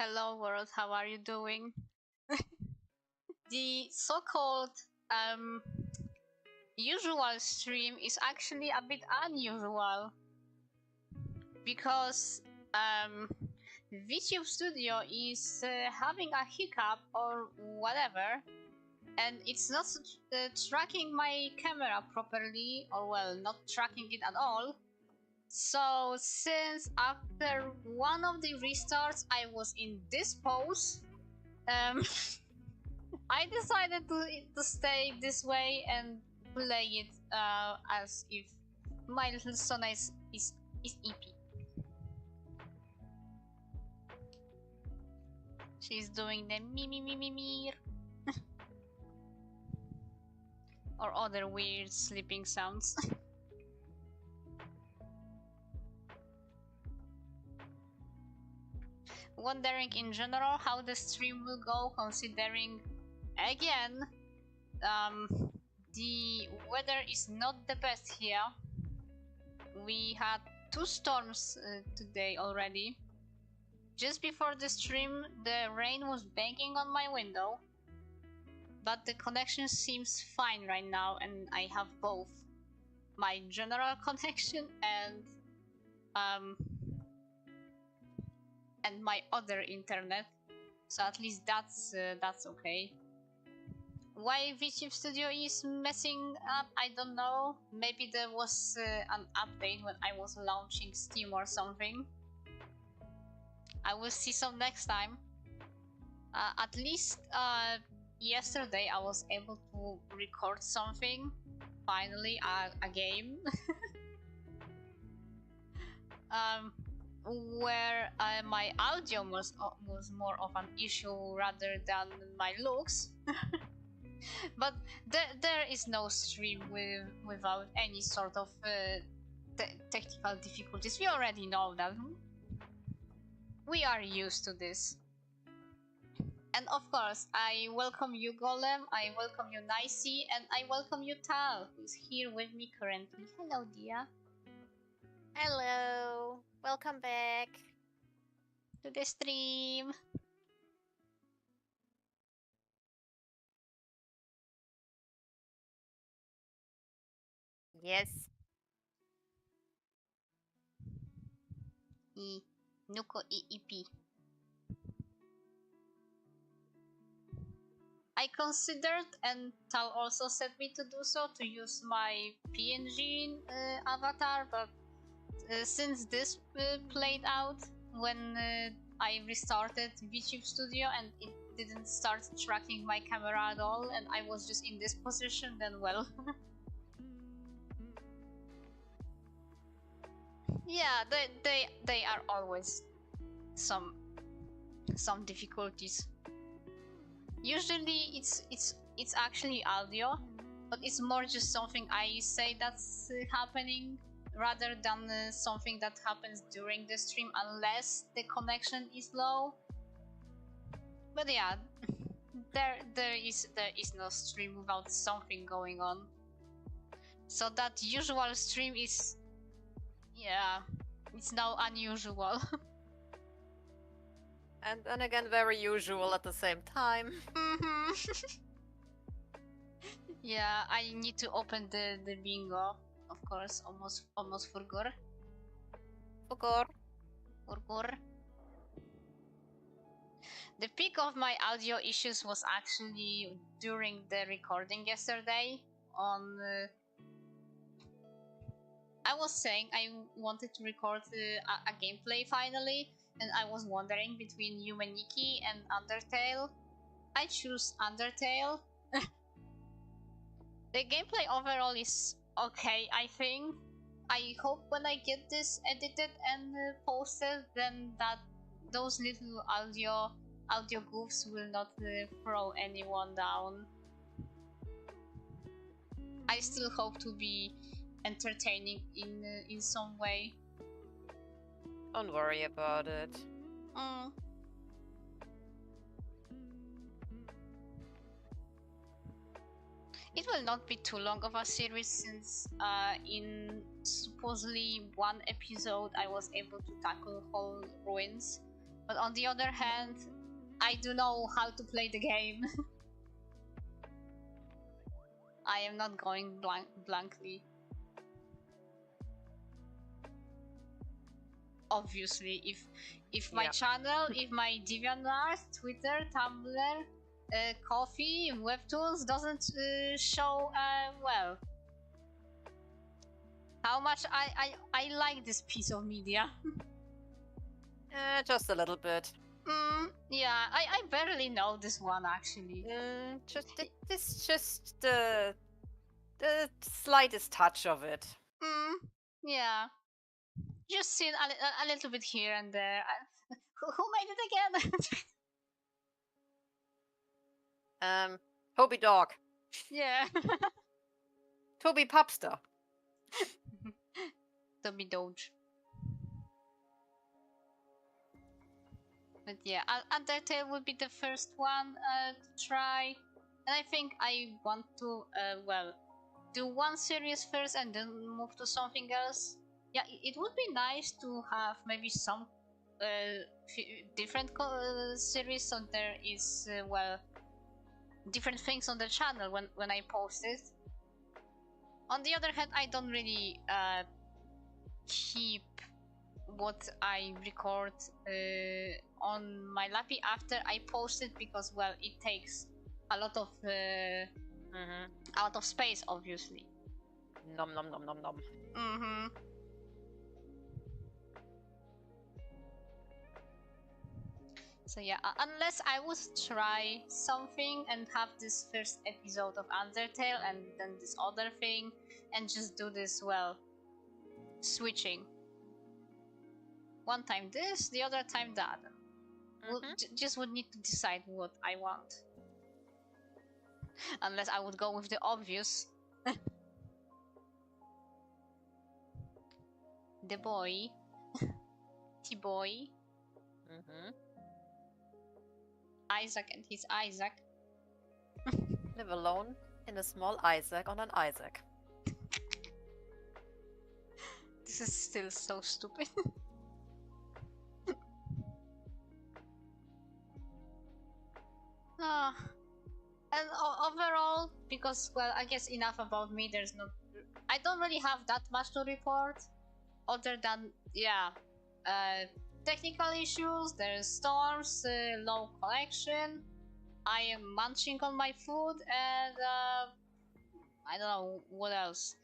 Hello world, how are you doing? The so-called usual stream is actually a bit unusual because VTube Studio is having a hiccup or whatever, and it's not tracking my camera properly, or well, not tracking it at all. So since after one of the restarts I was in this pose, I decided to stay this way and play it as if my little son is EP. She's doing the me or other weird sleeping sounds. Wondering in general how the stream will go, considering again the weather is not the best here. We had 2 storms today already. Just before the stream, the rain was banging on my window, but the connection seems fine right now, and I have both my general connection and my other internet, so at least that's okay. Why VTube Studio is messing up, I don't know. Maybe there was an update when I was launching Steam or something. I will see some next time. At least yesterday I was able to record something. Finally, a game. Where my audio was more of an issue rather than my looks. But there is no stream without any sort of technical difficulties. We already know that. We are used to this. And of course, I welcome you, Golem, I welcome you, Nicey, and I welcome you, Tal, who's here with me currently. Hello, Dia. Hello. Welcome back to the stream. Yes. Nuko EEP. I considered, and Tal also said me to do so, to use my PNG avatar, but since this played out when I restarted VTube Studio and it didn't start tracking my camera at all, and I was just in this position, then well. Yeah, they are always some difficulties. Usually it's actually audio, but it's more just something I say that's happening rather than something that happens during the stream, unless the connection is low. But yeah, there is no stream without something going on. So that usual stream is, yeah, it's now unusual. And then again, very usual at the same time. Yeah, I need to open the bingo, of course. Almost forgot. The peak of my audio issues was actually during the recording yesterday. I was saying I wanted to record a gameplay finally, and I was wondering between Yumeniki and Undertale. I choose Undertale. The gameplay overall is okay, I think. I hope when I get this edited and posted, then that those little audio goofs will not throw anyone down. I still hope to be entertaining in some way. Don't worry about it. It will not be too long of a series, since in supposedly one episode I was able to tackle whole ruins, But on the other hand, I do know how to play the game. I am not going blankly. Obviously, if my channel, if my DeviantArt, Twitter, Tumblr, Coffee, Webtoons doesn't show well how much I like this piece of media. Just a little bit. Yeah, I barely know this one actually. Just the slightest touch of it. Yeah, just seen a little bit here and there. Who made it again? Toby Dog. Yeah. Toby Pupster. Toby Doge. But yeah, Undertale would be the first one to try. And I think I want to, do one series first and then move to something else. Yeah, it would be nice to have maybe some different series, so there is, different things on the channel when I post it. On the other hand, I don't really keep what I record on my lappy after I post it, because it takes a lot of out of space, obviously. Nom nom nom nom nom. So yeah, unless I would try something and have this first episode of Undertale and then this other thing and just do this, switching. One time this, the other time that. Just would need to decide what I want. Unless I would go with the obvious. The boy. T-boy. Isaac and his Isaac. Live alone in a small Isaac on an Isaac. This is still so stupid. And overall, because, I guess enough about me, I don't really have that much to report, other than, technical issues, there's storms, low connection, I am munching on my food, and, I don't know, what else?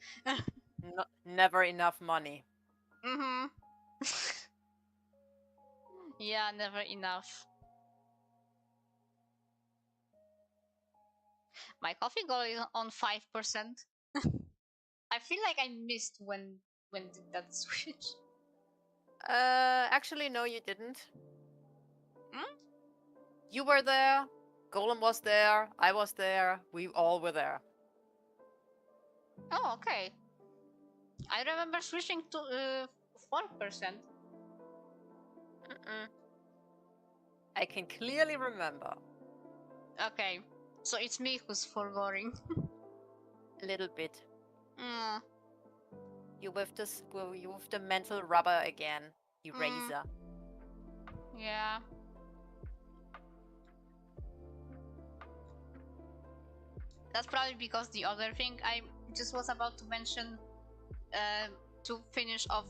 Never enough money. Yeah, never enough. My coffee goal is on 5%. I feel like I missed when did that switch? Actually, no, you didn't. You were there, Golem was there, I was there, we all were there. Oh, okay. I remember switching to 4%. I can clearly remember. Okay, so it's me who's forgoing. A little bit. You with the mental rubber again, eraser. Yeah. That's probably because the other thing I just was about to mention, to finish off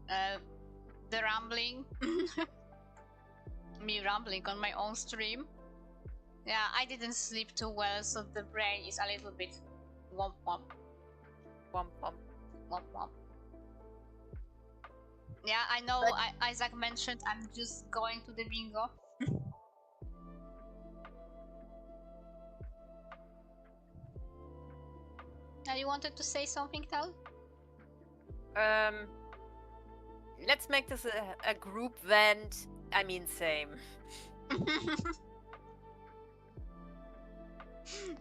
the rambling. Me rambling on my own stream. Yeah, I didn't sleep too well, so the brain is a little bit womp womp. Womp womp. Womp womp. Yeah, I know, Isaac mentioned I'm just going to the bingo. You wanted to say something, Tal? Let's make this a group vent. I mean, same.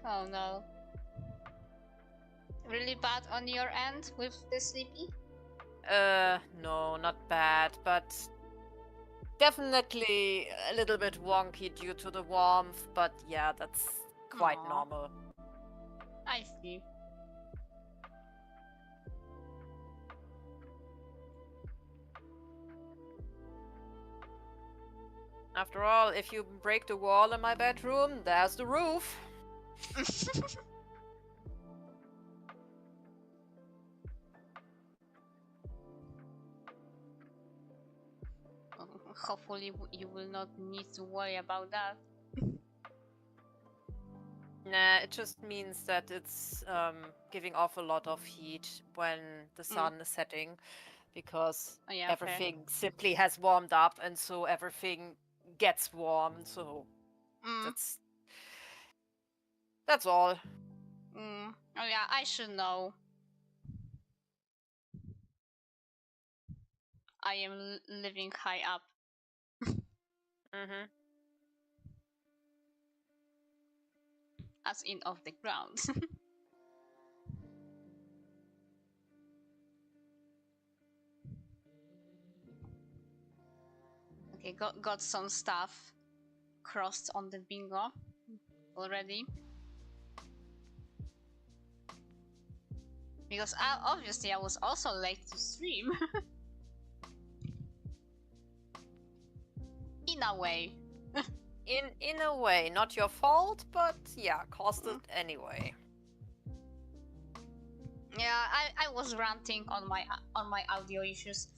Oh no. Really bad on your end with the sleepy? No, not bad, but definitely a little bit wonky due to the warmth, but yeah, that's quite normal. I see. After all, if you break the wall in my bedroom, there's the roof. Hopefully you will not need to worry about that. Nah, it just means that it's giving off a lot of heat when the sun is setting, because Oh, yeah, fair. everything simply has warmed up, and so everything gets warm. So that's all. Oh yeah, I should know. I am living high up. Mm-hmm. As in off the ground. Okay, got some stuff crossed on the bingo already. Because obviously I was also late to stream. In a way. In a way, not your fault, but yeah, caused it anyway. Yeah, I was ranting on my audio issues.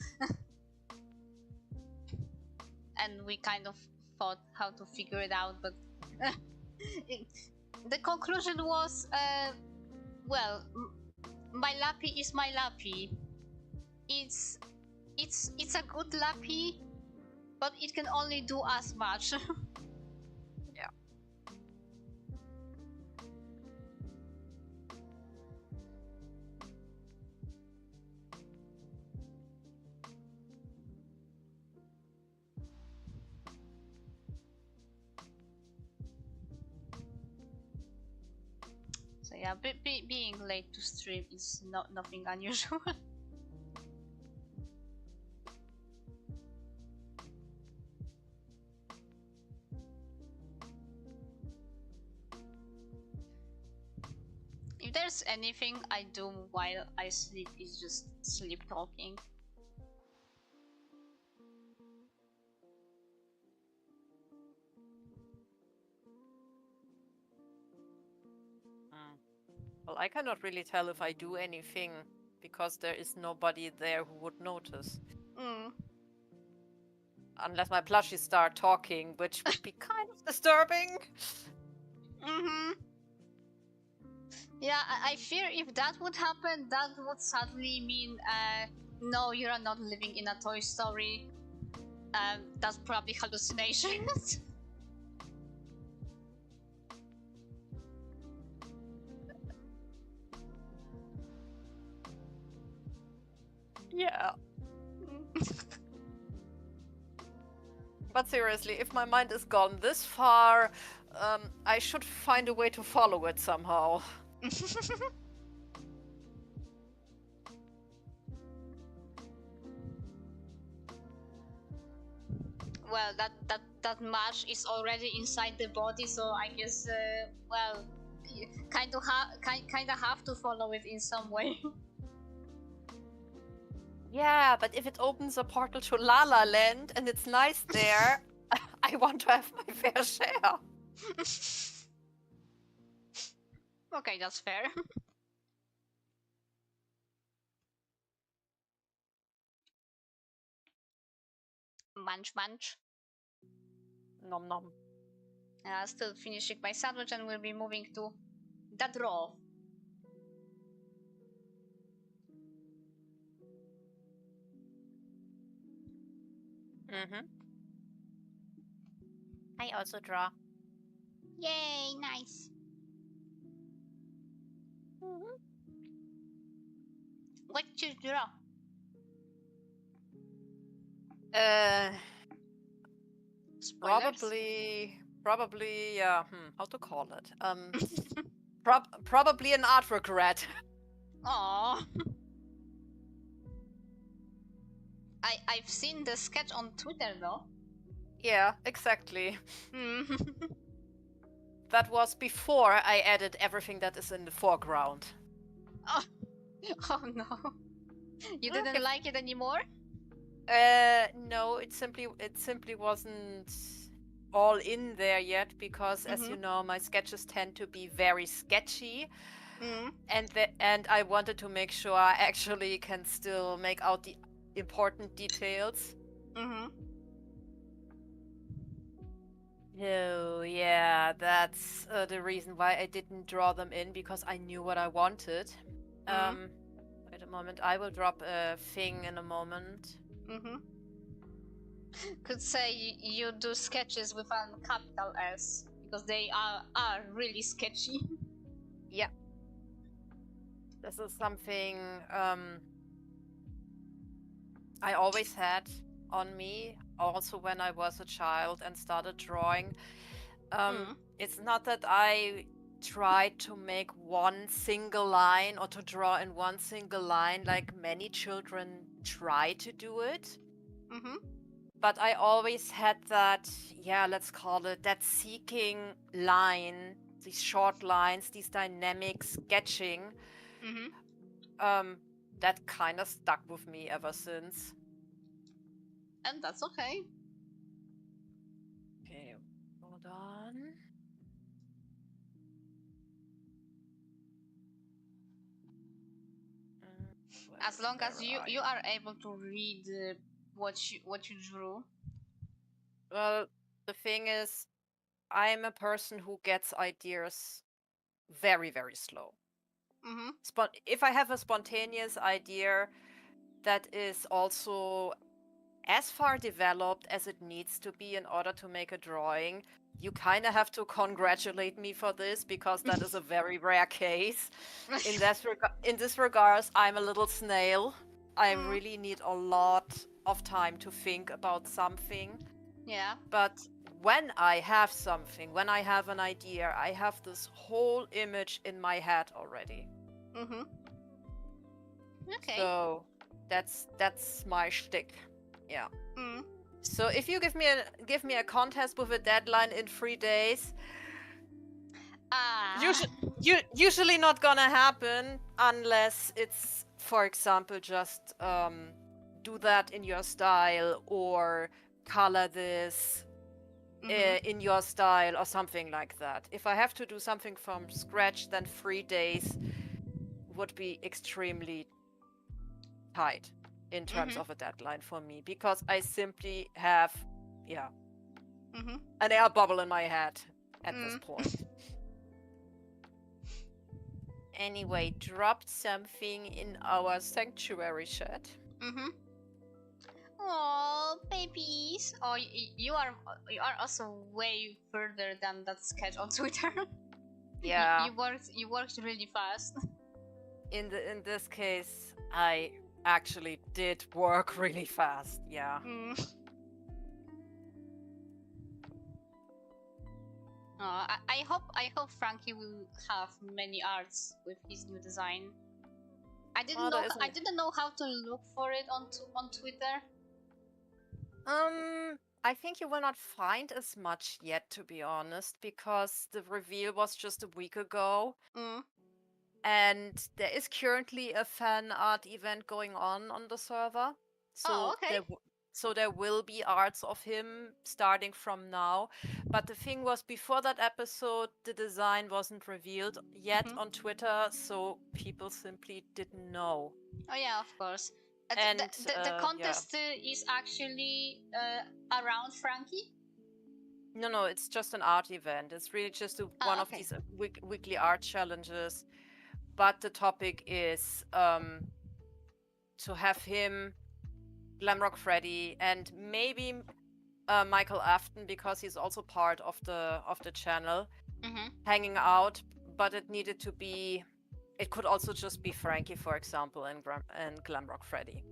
And we kind of thought how to figure it out, but the conclusion was, well, my lappy is my lappy. It's a good lappy, but it can only do as much. Yeah. So yeah, being late to stream is nothing unusual. If there's anything I do while I sleep, is just sleep talking. Well, I cannot really tell if I do anything, because there is nobody there who would notice. Unless my plushies start talking, which would be kind of disturbing. Yeah, I fear if that would happen, that would suddenly mean, no, you are not living in a Toy Story. That's probably hallucinations. Yeah. But seriously, if my mind is gone this far, I should find a way to follow it somehow. Well, that match is already inside the body, so I guess, well, you kind of have to follow it in some way. Yeah, but if it opens a portal to La La Land and it's nice there, I want to have my fair share. Okay, that's fair. Munch munch. Nom nom. Still finishing my sandwich, and we'll be moving to the draw. I also draw. Yay, nice. What you draw? Spoilers? Probably, how to call it? Probably an art regret. Aww. I've seen the sketch on Twitter though. Yeah, exactly. That was before I added everything that is in the foreground. Oh no. You didn't like it anymore? No, it simply wasn't all in there yet because, as you know, my sketches tend to be very sketchy. And I wanted to make sure I actually can still make out the important details. Oh, yeah, that's the reason why I didn't draw them in, because I knew what I wanted. Wait a moment, I will drop a thing in a moment. Could say you do sketches with a capital S, because they are really sketchy. Yeah. This is something I always had on me, also when I was a child and started drawing. It's not that I tried to make one single line or to draw in one single line like many children try to do it. But I always had that, yeah, let's call it that seeking line, these short lines, these dynamic sketching. That kind of stuck with me ever since. And that's okay. Okay, hold on. As long as you are able to read what you drew. Well, the thing is, I'm a person who gets ideas very, very slow. If I have a spontaneous idea that is also as far developed as it needs to be in order to make a drawing, you kind of have to congratulate me for this, because that is a very rare case. In this regards, I'm a little snail. I really need a lot of time to think about something. Yeah. But when I have something, when I have an idea, I have this whole image in my head already. Okay. So that's my shtick. Yeah. So if you give me a contest with a deadline in 3 days, usually not gonna happen unless it's, for example, just do that in your style or color this in your style or something like that. If I have to do something from scratch, then 3 days would be extremely tight in terms of a deadline for me, because I simply have, an air bubble in my head at this point. Anyway, dropped something in our sanctuary chat. Oh, babies! Oh, you are also way further than that sketch on Twitter. Yeah. You worked really fast. In this case, I actually did work really fast. Yeah. I hope Frankie will have many arts with his new design. I didn't know how to look for it on Twitter. I think you will not find as much yet, to be honest, because the reveal was just a week ago. And there is currently a fan art event going on the server. So okay. there will be arts of him starting from now. But the thing was, before that episode, the design wasn't revealed yet on Twitter, so people simply didn't know. Oh yeah, of course. And the contest is actually around Frankie? No, it's just an art event. It's really just one of these weekly art challenges. But the topic is to have him, Glamrock Freddy, and maybe Michael Afton, because he's also part of the channel, hanging out. But it needed to be. It could also just be Frankie, for example, and Glamrock Freddy.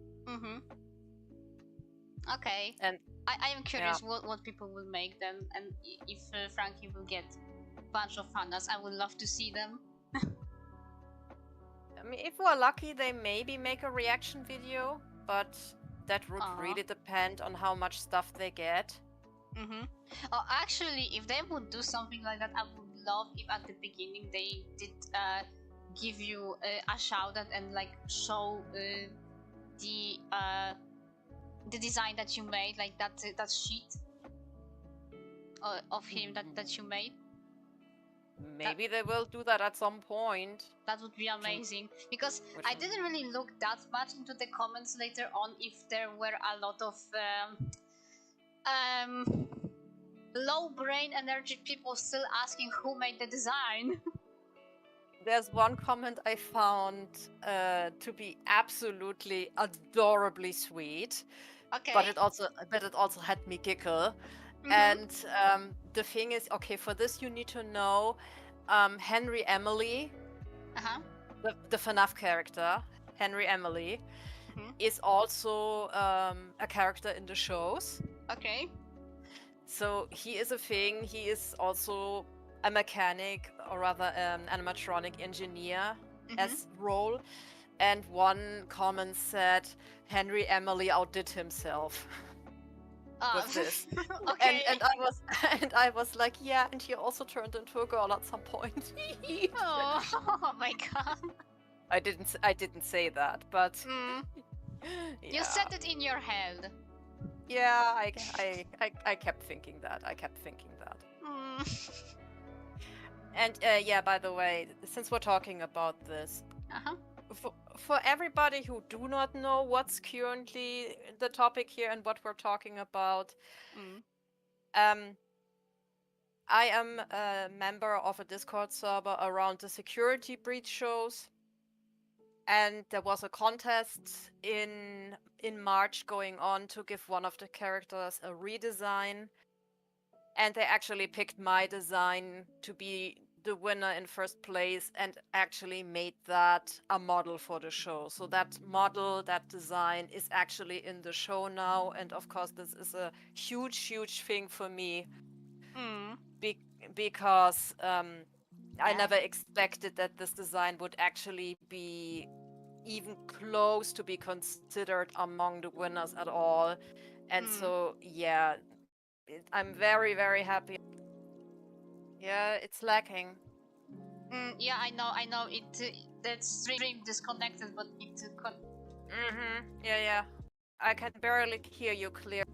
Okay. And I am curious what people will make then, and if Frankie will get a bunch of fanarts, I would love to see them. I mean, if we're lucky, they maybe make a reaction video, but that would really depend on how much stuff they get. Oh, actually, if they would do something like that, I would love if at the beginning they did give you a shout out and like show the design that you made, like that sheet of him that you made? Maybe they will do that at some point. That would be amazing, because I didn't really look that much into the comments later on if there were a lot of low brain energy people still asking who made the design. There's one comment I found to be absolutely adorably sweet. Okay. But it also had me giggle. And the thing is, okay, for this you need to know Henry Emily, the FNAF character, Henry Emily, is also a character in the shows. Okay. So he is a thing. He is also a mechanic, or rather an animatronic engineer as role. And one comment said, Henry Emily outdid himself. With this. Okay. And I was like, yeah, and he also turned into a girl at some point. Oh my god. I didn't say that, but yeah. You said it in your head. Yeah, I kept thinking that. And yeah, by the way, since we're talking about this, for everybody who do not know what's currently the topic here and what we're talking about, I am a member of a Discord server around the security breach shows, and there was a contest in March going on to give one of the characters a redesign, and they actually picked my design to be the winner in first place and actually made that a model for the show. So that model, that design is actually in the show now, and of course this is a huge thing for me. Because I never expected that this design would actually be even close to be considered among the winners at all. And so, yeah, I'm very happy. Yeah, it's lacking. Yeah, I know. That stream disconnected, but it. Yeah. I can barely hear you clear.